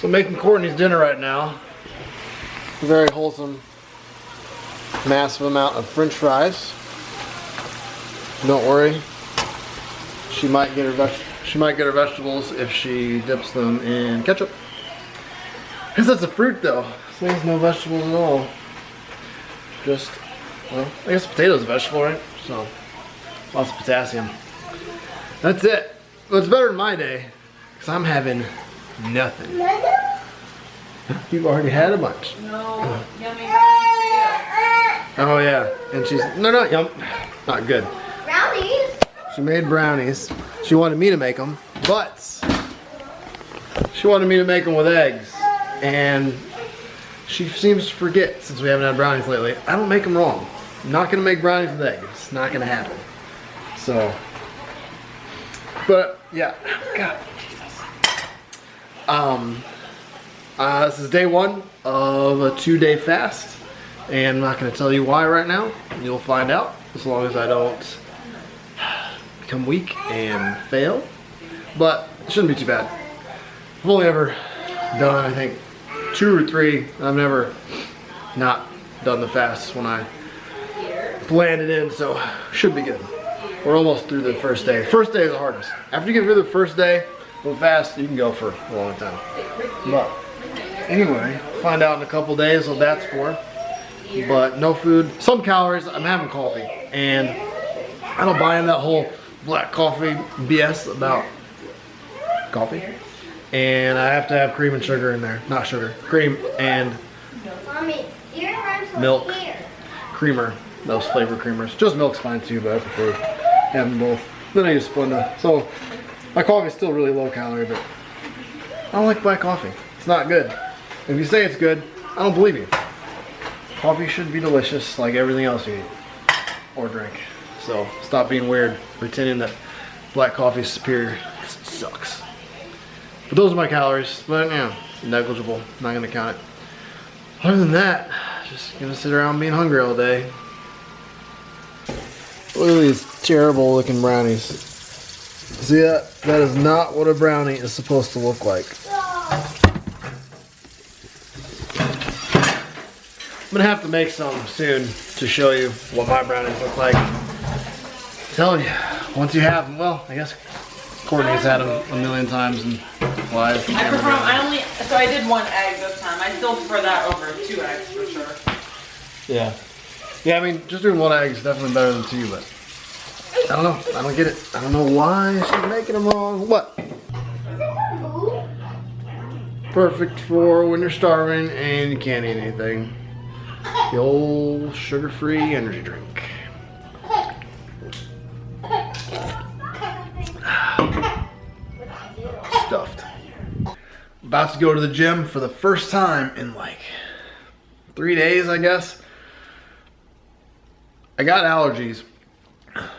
So I'm making Courtney's dinner right now. Very wholesome, massive amount of French fries. Don't worry, she might get her vegetables if she dips them in ketchup. Because that's a fruit though, so there's no vegetables at all. Just, well, I guess potatoes a vegetable, right? So lots of potassium. That's it. Well, it's better than my day because I'm having nothing. You've already had a bunch. No, yummy brownies for you. Oh yeah, and she's not yum, not good. Brownies? She made brownies. She wanted me to make them, but she wanted me to make them with eggs, and she seems to forget since we haven't had brownies lately. I don't make them wrong. I'm not gonna make brownies with eggs. It's not gonna happen. So, but yeah, God, Jesus. This is day one of a 2-day fast, and I'm not gonna tell you why right now. You'll find out as long as I don't become weak and fail, but it shouldn't be too bad. I've only ever done, I think, 2 or 3. I've never not done the fast when I planned it in, so should be good. We're almost through the first day. First day is the hardest. After you get through the first day of fast, you can go for a long time. But anyway, find out in a couple days what that's for. But no food, some calories. I'm having coffee, and I don't buy in that whole black coffee BS about coffee. And I have to have cream and sugar in there. Not sugar, cream and Mommy, your arms are milk. here. Creamer. Those flavor creamers. Just milk's fine too, but I prefer having both. Then I use Splenda. So my coffee's still really low calorie, but I don't like black coffee. It's not good. If you say it's good, I don't believe you. Coffee should be delicious like everything else you eat or drink. So stop being weird, pretending that black coffee is superior, because it sucks. But those are my calories, but yeah, negligible. I'm not gonna count it. Other than that, just gonna sit around being hungry all day. Look at these terrible looking brownies. See that? That is not what a brownie is supposed to look like. I'm gonna have to make some soon to show you what my brownies look like. I'm telling you, once you have them, well, I guess Courtney's had them a million times and live. So I did 1 egg this time. I still prefer that over 2 eggs for sure. Yeah. Yeah, I mean, just doing 1 egg is definitely better than 2, but I don't know. I don't get it. I don't know why she's making them wrong. What? Perfect for when you're starving and you can't eat anything. The old sugar-free energy drink. Stuffed. About to go to the gym for the first time in like 3 days, I guess. I got allergies,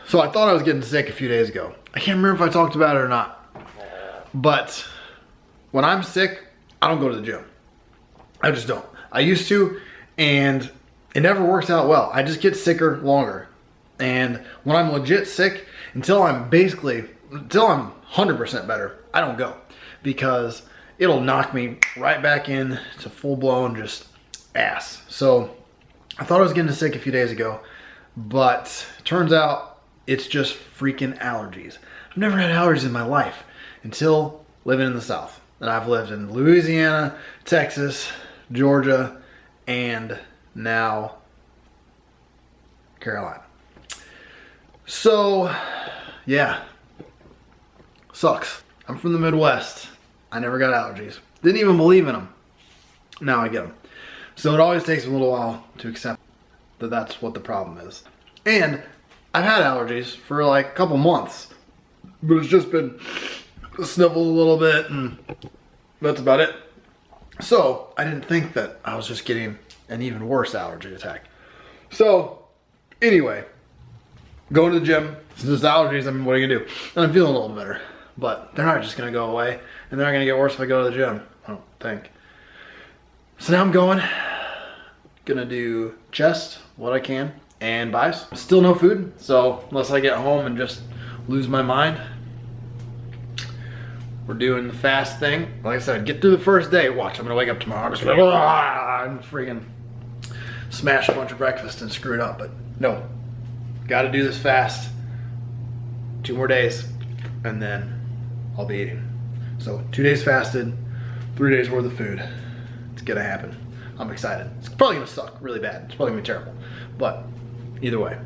so I thought I was getting sick a few days ago. I can't remember if I talked about it or not, but when I'm sick, I don't go to the gym. I just don't. I used to, and it never works out well. I just get sicker longer. And when I'm legit sick, until I'm 100% better, I don't go, because it'll knock me right back in to full-blown just ass. So I thought I was getting sick a few days ago, but it turns out it's just freaking allergies. I've never had allergies in my life until living in the South. And I've lived in Louisiana, Texas, Georgia, and now Carolina. So, yeah, sucks. I'm from the Midwest. I never got allergies. Didn't even believe in them. Now I get them. So it always takes a little while to accept that that's what the problem is. And I've had allergies for like a couple months, but it's just been sniffled a little bit and that's about it. So I didn't think that I was just getting an even worse allergy attack. So anyway, going to the gym. Since it's allergies, I mean, what are you gonna do? And I'm feeling a little better, but they're not just gonna go away, and they're not gonna get worse if I go to the gym, I don't think. So now I'm gonna do chest, what I can, and buys. Still no food, so unless I get home and just lose my mind, we're doing the fast thing. Like I said, get through the first day. Watch, I'm gonna wake up tomorrow and just and freaking smash a bunch of breakfast and screw it up. But no, got to do this fast. 2 more days, and then I'll be eating. So 2 days fasted, 3 days worth of food. It's gonna happen. I'm excited. It's probably gonna suck really bad. It's probably gonna be terrible. But either way,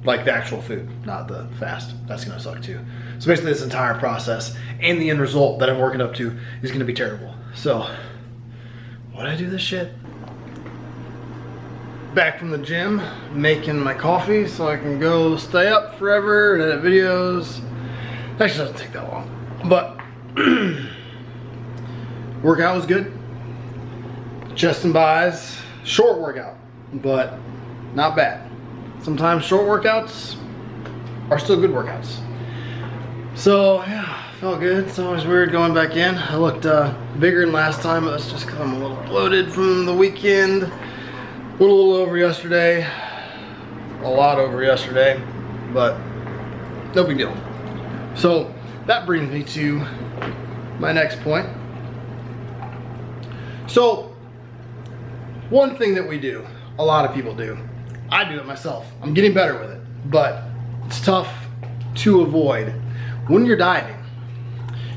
like the actual food, not the fast. That's gonna suck too. So basically this entire process and the end result that I'm working up to is gonna be terrible. So, why'd I do this shit? Back from the gym, making my coffee so I can go stay up forever and edit videos. Actually doesn't take that long. But, workout was good. Chest and buys, short workout, but not bad. Sometimes short workouts are still good workouts. So yeah, felt good. It's always weird going back in. I looked bigger than last time, but that's just because I'm a little bloated from the weekend. Went a little over yesterday, a lot over yesterday, but no big deal. So that brings me to my next point. So one thing that we do, a lot of people do, I do it myself. I'm getting better with it, but it's tough to avoid. When you're dieting,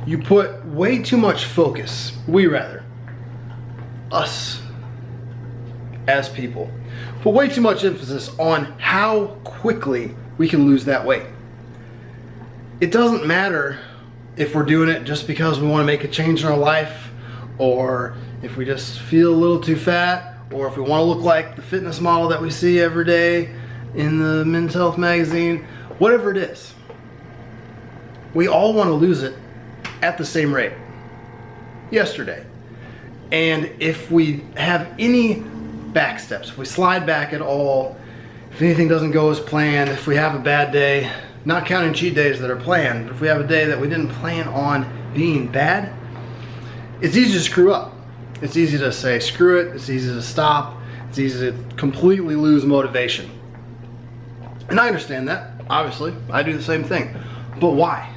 you put way too much focus, us as people, put way too much emphasis on how quickly we can lose that weight. It doesn't matter if we're doing it just because we want to make a change in our life, or if we just feel a little too fat, or if we want to look like the fitness model that we see every day in the Men's Health magazine, whatever it is. We all want to lose it at the same rate, yesterday. And if we have any back steps, if we slide back at all, if anything doesn't go as planned, if we have a bad day, not counting cheat days that are planned, but if we have a day that we didn't plan on being bad, it's easy to screw up. It's easy to say screw it, it's easy to stop, it's easy to completely lose motivation. And I understand that, obviously, I do the same thing. But why?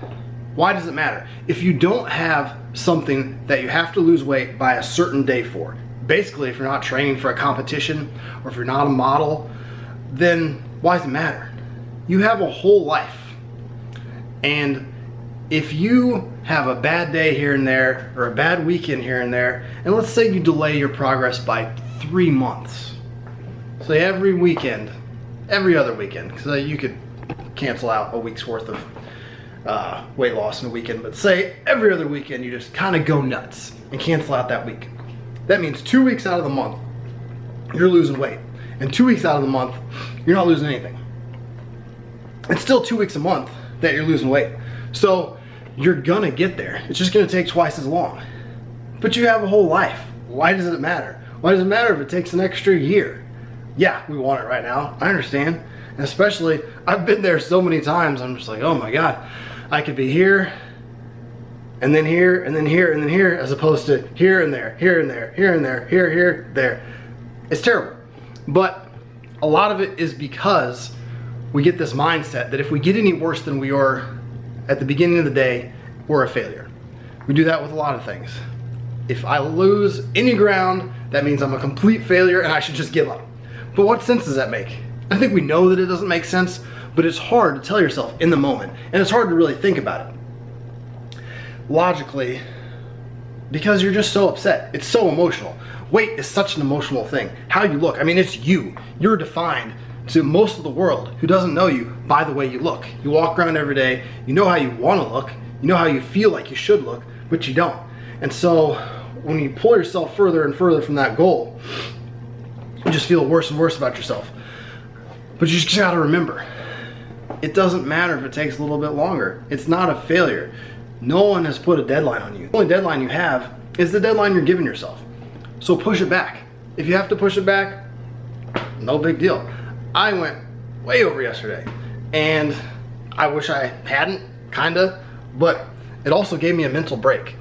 Why does it matter? If you don't have something that you have to lose weight by a certain day for, basically if you're not training for a competition, or if you're not a model, then why does it matter? You have a whole life. And if you have a bad day here and there, or a bad weekend here and there, and let's say you delay your progress by 3 months. So every weekend, every other weekend, because you could cancel out a week's worth of weight loss in a weekend, but say every other weekend you just kind of go nuts and cancel out that week. That means 2 weeks out of the month, you're losing weight. And 2 weeks out of the month, you're not losing anything. It's still 2 weeks a month that you're losing weight. So you're gonna get there. It's just gonna take twice as long. But you have a whole life. Why does it matter? Why does it matter if it takes an extra year? Yeah, we want it right now. I understand. And especially, I've been there so many times, I'm just like, oh my God, I could be here, and then here, and then here, and then here, as opposed to here and there, here and there, here and there, here, there. It's terrible. But a lot of it is because we get this mindset that if we get any worse than we are at the beginning of the day, we're a failure. We do that with a lot of things. If I lose any ground, that means I'm a complete failure and I should just give up. But what sense does that make? I think we know that it doesn't make sense, but it's hard to tell yourself in the moment, and it's hard to really think about it logically, because you're just so upset. It's so emotional. Weight is such an emotional thing. How you look, I mean, it's you. You're defined to most of the world who doesn't know you by the way you look. You walk around every day, you know how you want to look, you know how you feel like you should look, but you don't. And so when you pull yourself further and further from that goal, you just feel worse and worse about yourself. But you just gotta remember, it doesn't matter if it takes a little bit longer. It's not a failure. No one has put a deadline on you. The only deadline you have is the deadline you're giving yourself. So push it back. If you have to push it back, no big deal. I went way over yesterday, and I wish I hadn't, kinda, but it also gave me a mental break.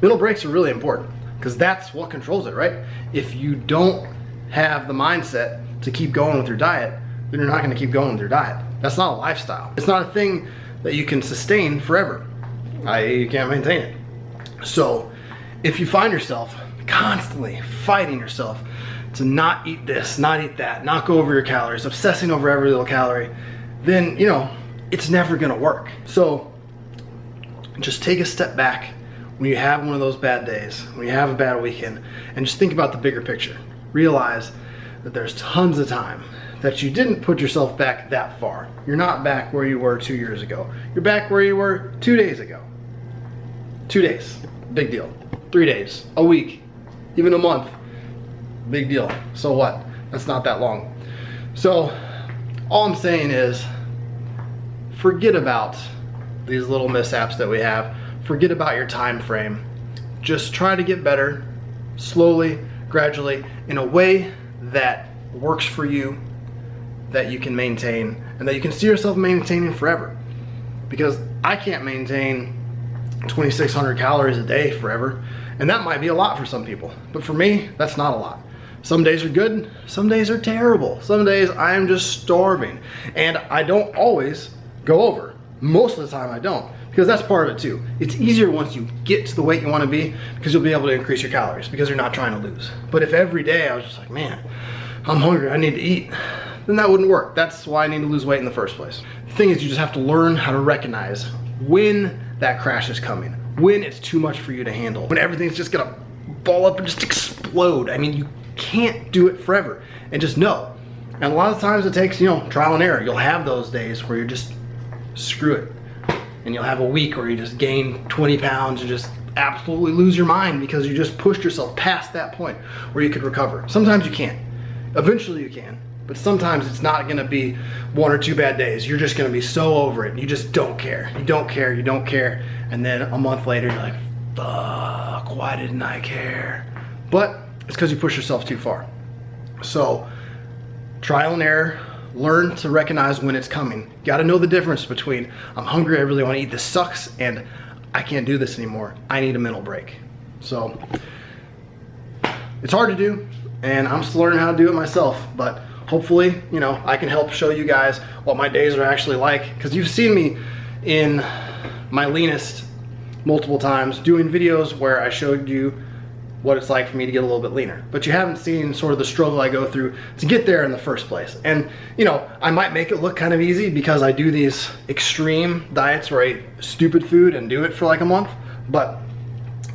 Mental breaks are really important, because that's what controls it, right? If you don't have the mindset to keep going with your diet, then you're not gonna keep going with your diet. That's not a lifestyle. It's not a thing that you can sustain forever. i.e. you can't maintain it. So if you find yourself constantly fighting yourself to not eat this, not eat that, not go over your calories, obsessing over every little calorie, then, you know, it's never gonna work. So just take a step back when you have one of those bad days, when you have a bad weekend, and just think about the bigger picture. Realize that there's tons of time that you didn't put yourself back that far. You're not back where you were 2 years ago. You're back where you were 2 days ago. 2 days, big deal. 3 days, a week, even a month, big deal. So what? That's not that long. So all I'm saying is, forget about these little mishaps that we have. Forget about your time frame. Just try to get better slowly, gradually, in a way that works for you, that you can maintain, and that you can see yourself maintaining forever. Because I can't maintain 2,600 calories a day forever, and that might be a lot for some people, but for me, that's not a lot. Some days are good, some days are terrible. Some days I am just starving, and I don't always go over. Most of the time I don't, because that's part of it too. It's easier once you get to the weight you want to be, because you'll be able to increase your calories, because you're not trying to lose. But if every day I was just like, man, I'm hungry, I need to eat, then that wouldn't work. That's why I need to lose weight in the first place. The thing is, you just have to learn how to recognize when that crash is coming, when it's too much for you to handle, when everything's just gonna ball up and just explode. I mean, you can't do it forever, and just know. And a lot of times it takes, you know, trial and error. You'll have those days where you're just, screw it. And you'll have a week where you just gain 20 pounds and just absolutely lose your mind because you just pushed yourself past that point where you could recover. Sometimes you can't. Eventually you can. But sometimes it's not gonna be 1 or 2 bad days. You're just gonna be so over it. You just don't care. You don't care, you don't care. And then a month later, you're like, fuck, why didn't I care? But it's because you push yourself too far. So trial and error, learn to recognize when it's coming. You gotta know the difference between I'm hungry, I really wanna eat, this sucks, and I can't do this anymore. I need a mental break. So it's hard to do, and I'm still learning how to do it myself, but hopefully, you know, I can help show you guys what my days are actually like, because you've seen me in my leanest multiple times doing videos where I showed you what it's like for me to get a little bit leaner, but you haven't seen sort of the struggle I go through to get there in the first place. And you know, I might make it look kind of easy because I do these extreme diets where I eat stupid food and do it for like a month, but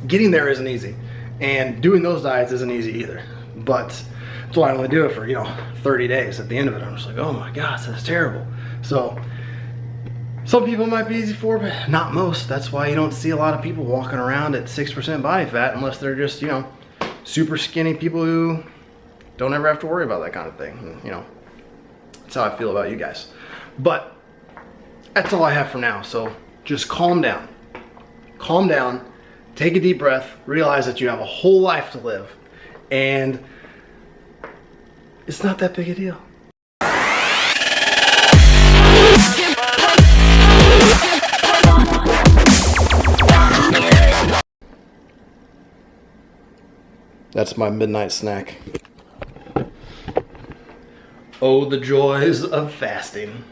getting there isn't easy, and doing those diets isn't easy either. But that's why I only do it for, you know, 30 days. At the end of it, I'm just like, oh my gosh, that's terrible. So some people might be easy for, but not most. That's why you don't see a lot of people walking around at 6% body fat unless they're just, you know, super skinny people who don't ever have to worry about that kind of thing. And, you know, that's how I feel about you guys. But that's all I have for now. So just calm down. Calm down, take a deep breath, realize that you have a whole life to live, and it's not that big a deal. That's my midnight snack. Oh, the joys of fasting.